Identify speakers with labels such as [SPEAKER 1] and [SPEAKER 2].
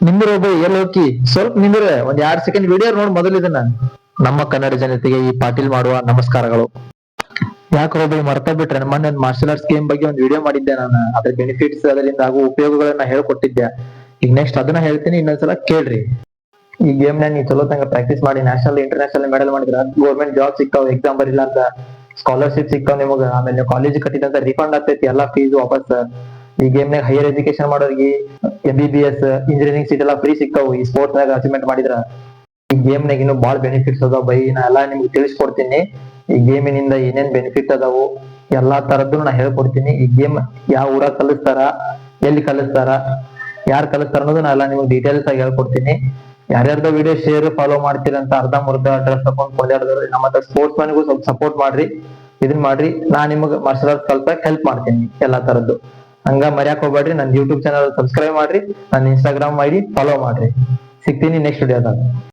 [SPEAKER 1] ನಿಂದಿರೋಬ ಎಲ್ಲಿ ಹೋಗಿ ಸ್ವಲ್ಪ ನಿಂದ್ರೆ ಒಂದ್ 2 ಸೆಕೆಂಡ್ ವಿಡಿಯೋ ನೋಡ್ ಮೊದಲು ಇದನ್ನ. ನಮ್ಮ ಕನ್ನಡ ಜನತೆಗೆ ಈ ಪಾಟೀಲ್ ಮಾಡುವ ನಮಸ್ಕಾರಗಳು. ಯಾಕೆ ರೋಬಿ ಮರ್ತಾ ಬಿಟ್ರೆ, ಮೊನ್ನೆ ಒಂದು ಮಾರ್ಷಲ್ ಆರ್ಟ್ಸ್ ಗೇಮ್ ಬಗ್ಗೆ ಒಂದು ವಿಡಿಯೋ ಮಾಡಿದ್ದೆ ನಾನು. ಅದ್ರ ಬೆನಿಫಿಟ್ಸ್, ಅದರಿಂದ ಆಗುವ ಉಪಯೋಗಗಳನ್ನ ಹೇಳ್ಕೊಟ್ಟಿದ್ದೆ. ಈಗ ನೆಕ್ಸ್ಟ್ ಅದನ್ನ ಹೇಳ್ತೀನಿ, ಇನ್ನೊಂದ್ಸಲ ಕೇಳ್ರಿ. ಈ ಗೇಮ್ ನ ನೀವು ಚಲೋ ತಂಗ ಪ್ರಾಕ್ಟೀಸ್ ಮಾಡಿ ನ್ಯಾಷನಲ್ ಇಂಟರ್ನ್ಯಾಷನಲ್ ಮೆಡಲ್ ಮಾಡಿದ್ರ ಗೌರ್ಮೆಂಟ್ ಜಾಬ್ ಸಿಕ್ತಾವ್, ಎಕ್ಸಾಮ್ ಬರಿಲ್ಲ ಅಂತ ಸ್ಕಾಲರ್ಶಿಪ್ ಸಿಕ್ತಾವ್ ನಿಮಗ. ಆಮೇಲೆ ನೀವು ಕಾಲೇಜ್ ಕಟ್ಟಿದಂತ ರಿಫಂಡ್ ಆಗ್ತೈತಿ ಎಲ್ಲಾ ಫೀಸ್ ವಾಪಸ್. ಈ ಗೇಮ್ ನಾಗ ಹೈಯರ್ ಎಜುಕೇಶನ್ ಮಾಡೋರಿಗೆ MBBS ಇಂಜಿನಿಯರಿಂಗ್ ಸೀಟ್ ಎಲ್ಲಾ ಫ್ರೀ ಸಿಕ್ತಾವ್ ಈ ಸ್ಪೋರ್ಟ್ಸ್ ನಾಗ ಅಚೀವ್ಮೆಂಟ್ ಮಾಡಿದ್ರ. ಈ ಗೇಮ್ ನಾಗ ಇನ್ನು ಬಾಳ ಬೆನಿಫಿಟ್ಸ್ ಅದಾವ ಬೈ. ನಾ ಎಲ್ಲಾ ನಿಮ್ಗೆ ತಿಳಿಸ್ಕೊಡ್ತೀನಿ. ಈ ಗೇಮಿನಿಂದ ಏನೇನ್ ಬೆನಿಫಿಟ್ ಅದಾವು ಎಲ್ಲಾ ತರದ್ದು ನಾ ಹೇಳ್ಕೊಡ್ತೀನಿ. ಈ ಗೇಮ್ ಯಾವ ಊರಾಗ ಕಲಿಸ್ತಾರ, ಎಲ್ಲಿ ಕಲಿಸ್ತಾರ, ಯಾರು ಕಲಿಸ್ತಾರ ಅನ್ನೋದು ನಾ ಎಲ್ಲಾ ನಿಮ್ಗೆ ಡೀಟೇಲ್ಸ್ ಆಗಿ ಹೇಳ್ಕೊಡ್ತೀನಿ. ಯಾರ್ಯಾರ್ದೋ ವಿಡಿಯೋ ಶೇರ್ ಫಾಲೋ ಮಾಡ್ತೀರಂತ ಅರ್ಧ ಮುರ್ಧ ಡ್ರೆಸ್ ತಗೊಂಡ್ ಕೊಂಡಾಡಿದ್ರು. ನಮ್ಮ ಸ್ಪೋರ್ಟ್ಸ್ ಮನ್ಗೂ ಸ್ವಲ್ಪ ಸಪೋರ್ಟ್ ಮಾಡ್ರಿ, ಇದನ್ ಮಾಡ್ರಿ. ನಾ ನಿಮಗ್ ಮಾರ್ಷಲ್ ಆರ್ಟ್ಸ್ ಸ್ವಲ್ಪ ಹೆಲ್ಪ್ ಮಾಡ್ತೀನಿ ಎಲ್ಲಾ ತರದ್ದು. ಹಂಗ ಮರ್ಯಾಕ್ ಹೋಗ್ಬೇಡ್ರಿ. ನನ್ನ ಯೂಟ್ಯೂಬ್ ಚಾನಲ್ ಸಬ್ಸ್ಕ್ರೈಬ್ ಮಾಡ್ರಿ, ನನ್ನ Instagram ID ಫಾಲೋ ಮಾಡ್ರಿ. ಸಿಗ್ತೀನಿ ನೆಕ್ಸ್ಟ್ ವಿಡಿಯೋದಾಗ.